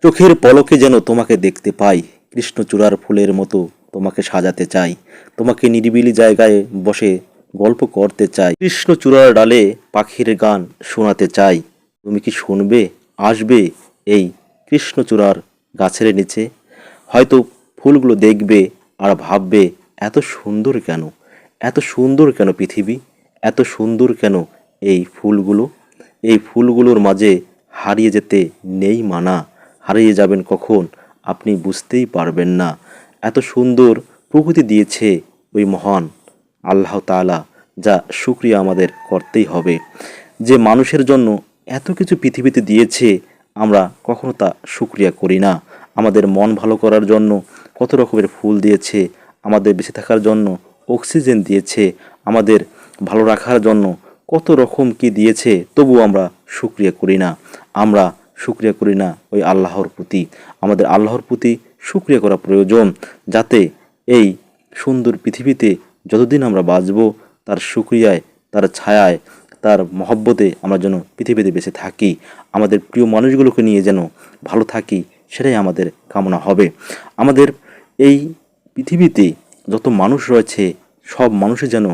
চোখের পলকে যেন তোমাকে দেখতে পাই, কৃষ্ণচূড়ার ফুলের মতো তোমাকে সাজাতে চাই, তোমাকে নিরিবিলি জায়গায় বসে গল্প করতে চাই, কৃষ্ণচূড়ার ডালে পাখির গান শোনাতে চাই। তুমি কি শুনবে? আসবে এই কৃষ্ণচূড়ার গাছের নিচে, হয়তো ফুলগুলো দেখবে আর ভাববে এত সুন্দর কেন, এত সুন্দর কেন পৃথিবী, এত সুন্দর কেন এই ফুলগুলো, এই ফুলগুলোর মাঝে হারিয়ে যেতে নেই মানা, হারিয়ে যাবেন কখন আপনি বুঝতেই পারবেন না। এত সুন্দর প্রকৃতি দিয়েছে ওই মহান আল্লাহ তাআলা, যা শুকরিয়া আমাদের করতেই হবে। যে মানুষের জন্য এত কিছু পৃথিবীতে দিয়েছে, আমরা কখনো তা শুকরিয়া করি না। আমাদের মন ভালো করার জন্য কত রকমের ফুল দিয়েছে, আমাদের বেঁচে থাকার জন্য অক্সিজেন দিয়েছে, আমাদের ভালো রাখার জন্য কত রকম কি দিয়েছে, তবুও আমরা শুকরিয়া করি না। আমরা শুকরিয়া করি না ওই আল্লাহর প্রতি। আমাদের আল্লাহর প্রতি শুকরিয়া করা প্রয়োজন, যাতে এই সুন্দর পৃথিবীতে যতদিন আমরা বাঁচব, তার শুকরিয়ায়, তার ছায়ায়, তার মহব্বতে আমরা যেন পৃথিবীতে বেঁচে থাকি, আমাদের প্রিয় মানুষগুলোকে নিয়ে যেন ভালো থাকি, সেটাই আমাদের কামনা হবে। আমাদের এই পৃথিবীতে যত মানুষ রয়েছে, সব মানুষই যেন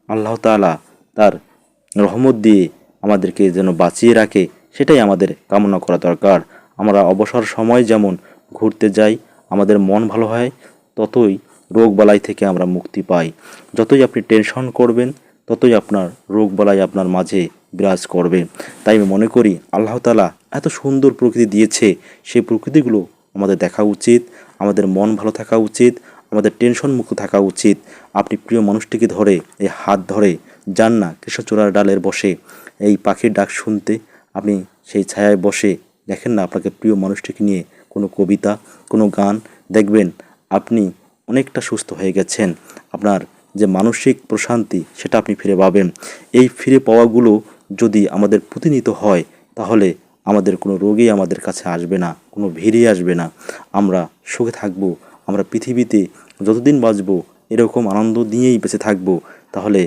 আল্লাহ তাআলা তার রহমত দিয়ে আমাদেরকে যেন বাঁচিয়ে রাখে, সেটাই আমাদের কামনা করা দরকার। আমরা অবসর সময় যেমন ঘুরতে যাই, আমাদের মন ভালো হয়, ততই রোগবালাই থেকে আমরা মুক্তি পাই। যতই আপনি টেনশন করবেন, ততই আপনার রোগবালাই আপনার মাঝে বিরাজ করবে। তাই আমি মনে করি আল্লাহ তাআলা এত সুন্দর প্রকৃতি দিয়েছে, সেই প্রকৃতিগুলো আমাদের দেখা উচিত, আমাদের মন ভালো থাকা উচিত, আমাদের টেনশন মুক্ত থাকা উচিত। আপনি প্রিয় মানুষটিকে ধরে, এই হাত ধরে যান না কৃষ্ণচূড়ার ডালের বসে এই পাখির ডাক শুনতে, আপনি সেই ছায়ায় বসে দেখেন না আপনাকে প্রিয় মানুষটিকে নিয়ে কোনো কবিতা, কোনো গান, দেখবেন আপনি অনেকটা সুস্থ হয়ে গেছেন। আপনার যে মানসিক প্রশান্তি, সেটা আপনি ফিরে পাবেন। এই ফিরে পাওয়াগুলো যদি আমাদের প্রতিনিয়ত হয়, তাহলে আমাদের কোনো রোগই আমাদের কাছে আসবে না, কোনো ভিড়ই আসবে না। আমরা সুখে থাকবো, আমরা পৃথিবীতে যতদিন বাঁচবো এরকম আনন্দ নিয়েই বেঁচে থাকবো। তাহলে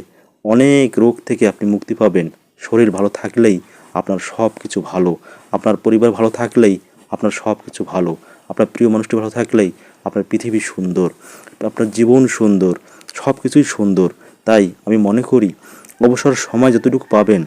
অনেক রোগ থেকে আপনি মুক্তি পাবেন। শরীর ভালো থাকলেই আপনার সব কিছু ভালো, আপনার পরিবার ভালো থাকলেই আপনার সব কিছু ভালো, আপনার প্রিয় মানুষটি ভালো থাকলেই আপনার পৃথিবী সুন্দর, আপনার জীবন সুন্দর, সব কিছুই সুন্দর। তাই আমি মনে করি অবসর সময় যতটুকু পাবেন,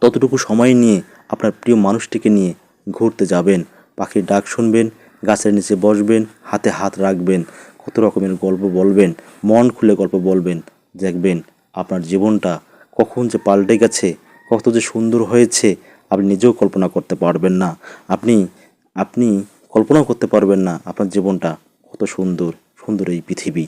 ততটুকু সময় নিয়ে আপনার প্রিয় মানুষটিকে নিয়ে ঘুরতে যাবেন, পাখির ডাক শুনবেন, গাছের নিচে বসবেন, হাতে হাত রাখবেন, কত রকমের গল্প বলবেন, মন খুলে গল্প বলবেন। দেখবেন আপনার জীবনটা কখন যে পাল্টে গেছে, কত যে সুন্দর হয়েছে, আপনি নিজেও কল্পনা করতে পারবেন না। আপনি আপনি কল্পনাও করতে পারবেন না আপনার জীবনটা কত সুন্দর, সুন্দর এই পৃথিবী।